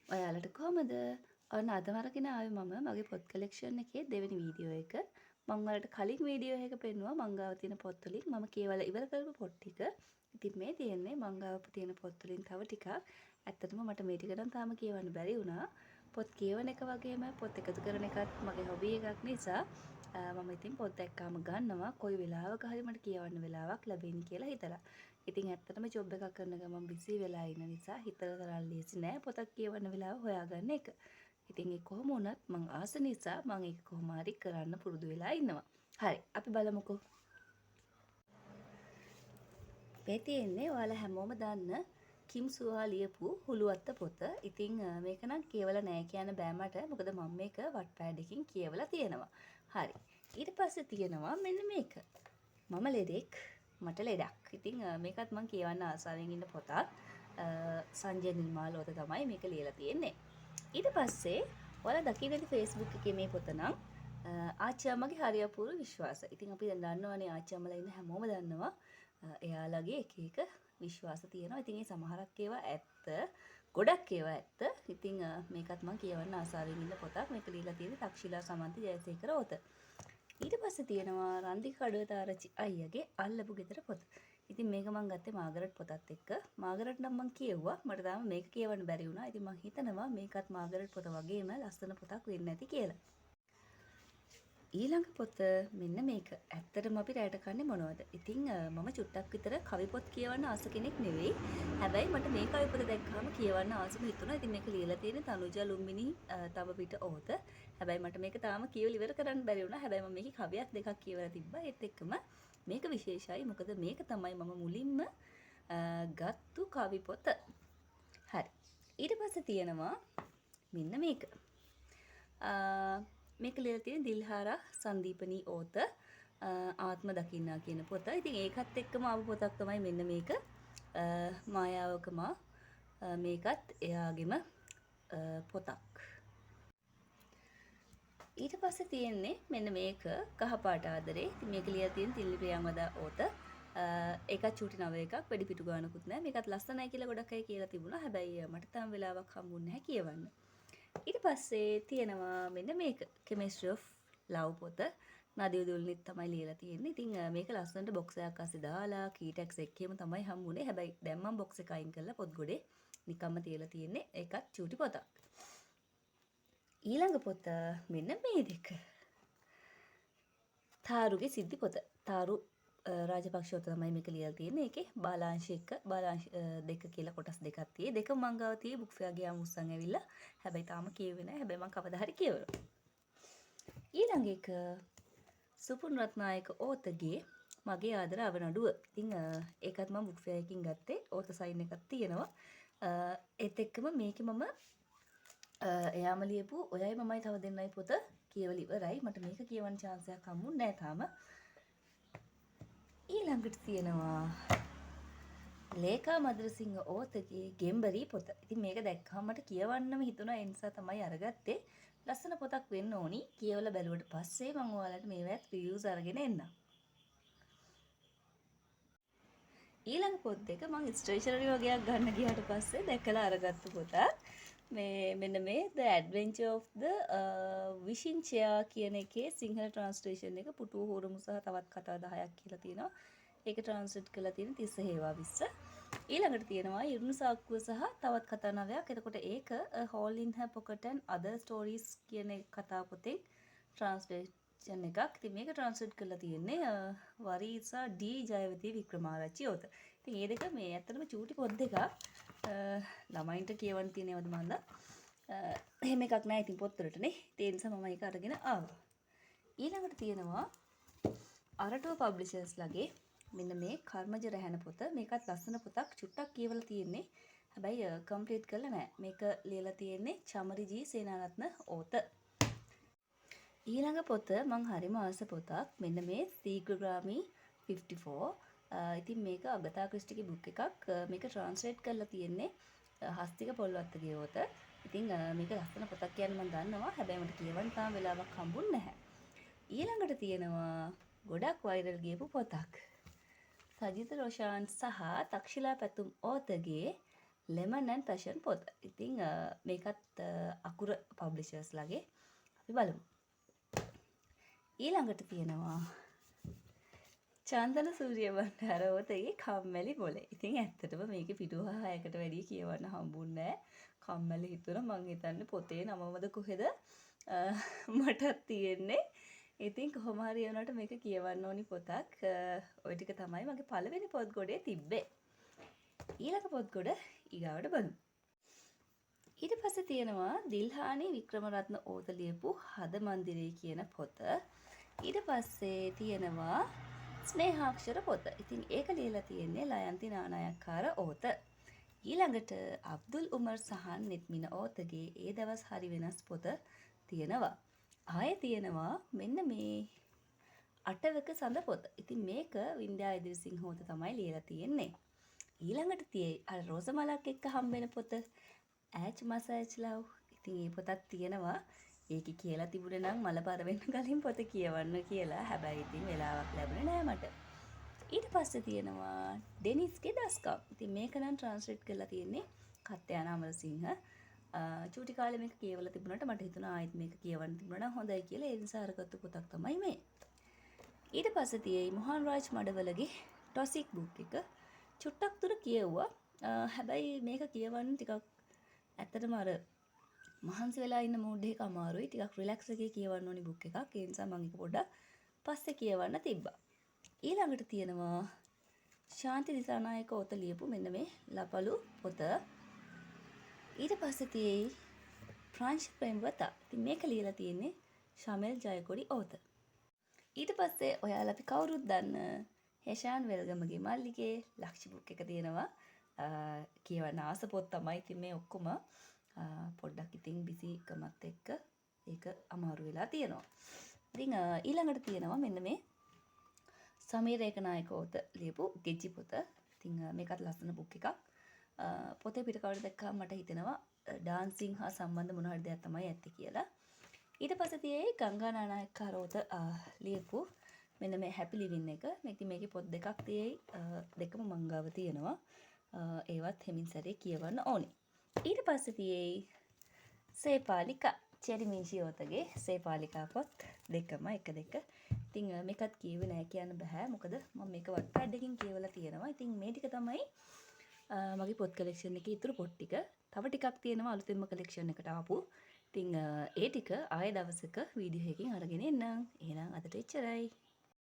ඔයාලට කොහමද? ඔන්න අද අරගෙන ආවේ මම මගේ පොත් කලෙක්ෂන් එකේ දෙවෙනි වීඩියෝ එක. මම ඔයාලට කලින් වීඩියෝ එක පෙන්නුවා මං ගාව තියෙන පොත් වලින් මම කියවලා ඉවර කරපු පොත් ටික. ඉතින් මේ තියෙන්නේ මං ගාව තියෙන පොත් වලින් තව ටිකක්. ඇත්තටම මට මේ ටික නම් තාම කියවන්න බැරි වුණා. පොත් කියවන එක වගේම පොත් එකතු කරන එකත් මගේ හොබි එකක් නිසා මම ඉතින් පොත් දැක්කාම ගන්නවා කොයි වෙලාවක හරි මට කියවන්න වෙලාවක් ලැබෙන්න කියලා හිතලා. ඉතින් ඇත්තටම ජොබ් එකක් කරන ගමන් බිසි වෙලා ඉන්න නිසා හිතලා තරම් ලේසි නෑ පොතක් කියවන්න වෙලාව හොයාගන්න එක. ඉතින් ඒ කොහොම වුණත් මං ආස නිසා මං ඒක කොහොම හරි කරන්න පුරුදු වෙලා ඉන්නවා. හරි අපි බලමුකෝ. මේ තියෙන්නේ ඔයාලා හැමෝම දන්න කිම් සුහා ලියපු හුළුවත්ත පොත. ඉතින් මේක නම් කියවලා නෑ කියන්න බෑ මට. මොකද මම මේක වට්පෑඩ් එකකින් කියවලා තියෙනවා. හරි. ඊට පස්සේ තියෙනවා මෙන්න මේක. මම ලෙඩෙක් මට ලෙඩක්. ඉතින් මේකත් මම කියවන්න ආසාවෙන් ඉන්න පොතක්. සංජය නිර්මාලෝත තමයි මේක ලියලා තියෙන්නේ. ඊට පස්සේ ඔයාලා දකින්න ඇති Facebook එකේ මේ පොත නම් ආච්චි අම්මගේ හරි අපූර්ව විශ්වාස. ඉතින් අපි දැන් දන්නවනේ ආච්චි අම්මලා ඉන්න හැමෝම දන්නවා. එයාලගේ එක එක විශ්වාස තියෙනවා. ඉතින් ඒ සමහරක් ඒවා ඇත්ත, ගොඩක් ඒවා ඇත්ත. ඉතින් මේකත් මම කියවන්න ආසාවෙන් ඉන්න පොතක්. මේක ලියලා තියෙන්නේ තක්ෂිලා සමන්ති ජයසේකර ඕත. ඊට පස්සේ තියෙනවා රන්දික කඩුවතාරච්චි අයියගේ අල්ලපු ගෙදර පොත. ඉතින් මේක මම ගත්තේ මාගරට් පොතත් එක්ක. මාගරට් නම් මම කියෙව්වා. මට තාම මේක කියවන්න බැරි වුණා. ඉතින් මම හිතනවා මේකත් මාගරට් පොත වගේම ලස්සන පොතක් වෙන්න ඇති කියලා. ඊළඟ පොත මෙන්න මේක. ඇත්තටම අපි රැයට කන්නේ මොනවද? ඉතින් මම චුට්ටක් විතර කවි පොත් කියවන්න ආස කෙනෙක් නෙවෙයි. හැබැයි මට මේ කවි පොත දැක්කම කියවන්න ආසම හිතුණා. ඉතින් මේක ලියලා තියෙන්නේ තනුජා ලුම්බිනි තව පිට ඕත. හැබැයි මට මේක තාම කියවලා ඉවර කරන්න බැරි වුණා. හැබැයි මම මේකේ කවියක් දෙකක් කියවලා තිබ්බා. ඒත් එක්කම මේක විශේෂයි. මොකද මේක තමයි මම මුලින්ම ගත්තු කවි පොත. හරි. ඊට පස්සේ තියෙනවා මෙන්න මේක. මේක ලියලා තියෙන දිල්හාරා සංදීපනී ඕත ආත්ම දකින්නා කියන පොත. ඉතින් ඒකත් එක්කම ආපු පොතක් තමයි මෙන්න මේක. මායාවකමා මේකත් එයාගෙම පොතක්. ඊට පස්සේ තියෙන්නේ මෙන්න මේක කහපාට ආදරේ. ඉතින් මේක ලියලා තියෙන තිල්ලි ප්‍රියංවදා ඕත. ඒකත් චූටි නව එකක්. වැඩි පිටු ගානකුත් නැහැ. මේකත් ලස්සනයි කියලා ගොඩක් අය කියලා තිබුණා. හැබැයි මට තාම වෙලාවක් හම්බුන්නේ නැහැ කියවන්න. ඊට පස්සේ තියෙනවා මෙන්න මේක කෙමිස්ට්‍රි ඔෆ් ලව් පොත. නදී දුල්නිත් තමයි ලියලා තියෙන්නේ. ඉතින් මේක ලස්සනට බොක්ස් එකක් අස්සේ දාලා කීටැක්ස් එක්කම තමයි හම්බුනේ. හැබැයි දැන් මම බොක්ස් එක අයින් කරලා පොත් ගොඩේ නිකම්ම තියලා තියෙන්නේ. ඒකත් චූටි පොතක්. ඊළඟ පොත මෙන්න මේ දෙක. තාරුගේ සිද්ධි පොත. තාරු රාජපක්ෂ තමයි මේක ලියලා තියෙන්නේ. ඒකේ බාලාංශ එක බාලාංශ දෙක කියලා කොටස් දෙකක් තියෙයි. දෙක මං ගාව තියෙයි බුක් ෆෙයාර් ගියාම උස්සන් ඇවිල්ලා. හැබැයි තාම කියුවේ නැහැ. හැබැයි මං කවදා හරි කියවනවා. ඊළඟ එක සුපුන් රත්නායක ඕතගේ මගේ ආදර අවනඩුව. ඉතින් ඒකත් මම බුක් ෆෙයාර් එකකින් ගත්තේ. ඕත සයින් එකක් තියෙනවා. ඒත් එක්කම මේකේ මම එයාම ලියපු ඔයයි මමයි තව දෙන්නයි පොත කියවලා ඉවරයි. මට මේක කියවන්න chance එකක් හම්බුනේ නැහැ තාම. ඊළඟට තියෙනවා ලේකා මදුරසිංහ ඕතගේ ගෙම්බරී පොත. ඉතින් මේක දැක්කම මට කියවන්නම හිතුණා. ඒ නිසා තමයි අරගත්තේ. ලස්සන පොතක් වෙන්න ඕනි. කියවලා බැලුවට පස්සේ මම ඔයාලට මේවත් රිවිව්ස් අරගෙන එන්නම්. ඊළඟ පොත් දෙක මම ස්ටේෂනරි වගේක් ගන්න ගියාට පස්සේ දැකලා අරගත්තු පොතක්. මේ මෙන්න මේ The Adventure of the Wishing Chair කියන එකේ සිංහල ට්‍රාන්ස්ලේෂන් එක පුටුව හෝරමු සහ තවත් කතා 10ක් කියලා තියෙනවා. ඒක ට්‍රාන්ස්ලේට් කරලා තියෙන තිස්ස හේවා විස්ස. ඊළඟට තියෙනවා ඉරුණු සාක්කුව සහ තවත් කතා 9ක්. එතකොට ඒක Hole in Her Pocket and Other Stories කියන කතා පොතේ ට්‍රාන්ස්ලේෂන් එකක්. ඉතින් මේක ට්‍රාන්ස්ලේට් කරලා තියෙන්නේ වරීසා ඩී ජයවති වික්‍රමාරච්චි ඕත. ඉතින් මේ දෙක මේ ඇත්තටම චූටි පොත් දෙකක්. ළමයින්ට කියවන්න තියෙනවද මන්ද? එහෙම එකක් නැහැ ඉතින් පොත්වලටනේ. ඒ නිසා මම ඒක අරගෙන ආවා. ඊළඟට තියෙනවා අරටුව පබ්ලිෂර්ස් ලගේ මෙන්න මේ කර්මජ රැහැන පොත. මේකත් ලස්සන පොතක්. චුට්ටක් කියවලා තියෙන්නේ. හැබැයි කම්ප්ලීට් කරලා නැහැ. මේක ලියලා තියෙන්නේ චමරි ජී සේනාරත්න ඕත. ඊළඟ පොත මං හරිම ආස පොතක්. මෙන්න මේ සීග්‍රග්‍රාමී 54. ඉතින් මේක අගතා ක්‍රිස්ටිගේ බුක් එකක්. මේක ට්‍රාන්ස්ලේට් කරලා තියෙන්නේ හස්තික පොල්වත්තගේ ඕත. ඉතින් මේක ලස්සන පොතක් කියන්න මම දන්නවා. හැබැයි මට කියවන්න තාම වෙලාවක් හම්බුන්නේ නැහැ. ඊළඟට තියෙනවා ගොඩක් වයිරල් ගියපු පොතක්. සජිත රොෂාන් සහ තක්ෂිලා පැතුම් ඕතගේ Lemon and Passion පොත. ඉතින් මේකත් අකුර පබ්ලිෂර්ස් ලගේ. අපි බලමු. ඊළඟට තියෙනවා චන්දන සූරියබණ්ඩාර ඔතගේ කම්මැලි මොලේ. ඉතින් ඇත්තටම මේකේ පිටුව 6කට වැඩි කියවන්න හම්බුන්නේ නැහැ. කම්මැලි හිතුණා මං හිතන්නේ පොතේ නමමද කොහෙද මටත් තියෙන්නේ. ඉතින් කොහොම හරි වුණාට මේක කියවන්න ඕනි පොතක්. ওই ටික තමයි මගේ පළවෙනි පොත් ගොඩේ තිබ්බේ. ඊළඟ පොත් ගොඩ ඊගාවට බලමු. ඊට පස්සේ තියෙනවා දිල්හානි වික්‍රමරත්න ඕත ලියපු හද මන්දිරේ කියන පොත. ඊට පස්සේ තියෙනවා ස්නේහාක්ෂර පොත. ඉතින් ඒක ලියලා තියෙන්නේ ලයන්ති නානායක්කාර ඕත. ඊළඟට අබ්දුල් උමර් සහන් නෙත්මින ඕතගේ ඒ දවස් හරි වෙනස් පොත තියෙනවා. ආයෙ තියෙනවා මෙන්න මේ අටවක සඳ පොත. ඉතින් මේක වින්ද්‍යා ඉදිරිසිංහ ඕත තමයි ලියලා තියෙන්නේ. ඊළඟට තියෙයි අර රෝස මලක් එක්ක හම්බෙන පොත ඈච් මසෑච් ලව්. ඉතින් මේ පොතක් තියෙනවා. ඒක කියලා තිබුණේ නම් මල පර වෙන්න කලින් පොත කියවන්න කියලා. හැබැයි ඉතින් වෙලාවක් ලැබුණේ නෑ මට. ඊට පස්සේ තියෙනවා ඩෙනිස්ගේ දස්කම්. ඉතින් මේක නම් ට්‍රාන්ස්ලේට් කරලා තියෙන්නේ කත්යාන අමරසිංහ. චූටි කාලේ මේක කියවලා තිබුණාට මට හිතුණා ආයෙත් මේක කියවන්න තිබුණා නම් හොඳයි කියලා. ඒ නිසා අරගත්තු පොතක් තමයි මේ. ඊට පස්සේ තියෙයි මොහන් රාජ් මඩවලගේ ටොසික් බුක් එක. චුට්ටක් දුර කියෙව්වා. හැබැයි මේක කියවන්න ටිකක් ඇත්තටම අර මහන්සි වෙලා ඉන්න මූඩ් එක අමාරුයි. ටිකක් රිලැක්ස් එකේ කියවන්න ඕනි බුක් එකක්. ඒ නිසා මම ඒක පොඩ්ඩක් පස්සේ කියවන්න තිබ්බා. ඊළඟට තියෙනවා ශාන්ති දිසානායක ඕත ලියපු මෙන්න මේ ලපලු පොත. ඊට පස්සේ තියෙයි ප්‍රංශ ප්‍රේමවතා. ඉතින් මේක ලියලා තියෙන්නේ ශමෙල් ජයකොඩි ඕත. ඊට පස්සේ ඔයාලා අපි කවුරුත් දන්න හෙෂාන් වෙල්ගමගේ මල්ලිගේ ලක්ෂ බුක් එක තියෙනවා. කියවන්න ආස පොත් තමයි. ඉතින් මේ ඔක්කොම පොඩ්ඩක් ඉතින් බිසිකමත් එක්ක ඒක අමාරු වෙලා තියෙනවා. ඉතින් ඊළඟට තියෙනවා මෙන්න මේ සමීර ඒකනායක ඕත ලියපු ගෙජ්ජි පොත. ඉතින් මේකත් ලස්සන බුක් එකක්. පොතේ පිටකවර දැක්කම මට හිතෙනවා ඩාන්සින් හා සම්බන්ධ මොන හරි දෙයක් තමයි ඇත්තේ කියලා. ඊට පස්සේ තියෙයි ගංගා නානායක්කාර ඕත ලියපු මෙන්න මේ හැපි ලිවින් එක. මේකේ පොත් දෙකක් තියෙයි. දෙකම මංගාව තියෙනවා. ඒවත් හෙමින් සැරේ කියවන්න ඕනේ. ඊට පස්සේ තියෙයි සේපාලිකා චෙරිමිෂි ඕතගේ සේපාලිකා පොත් දෙකම එක දෙක. ඉතින් මේකත් කියුවේ නෑ කියන්න බෑ. මොකද මම මේක වට්පැඩ් එකකින් කියවලා තියෙනවා. ඉතින් මේ ටික තමයි මගේ පොත් කලෙක්ෂන් එකේ ඉතුරු පොත් ටික. තව ටිකක් තියෙනවා අලුතෙන්ම කලෙක්ෂන් එකට ආපු. ඉතින් ඒ ටික ආයෙ දවසක වීඩියෝ එකකින් අරගෙන එන්නම්. එහෙනම් අදට එච්චරයි.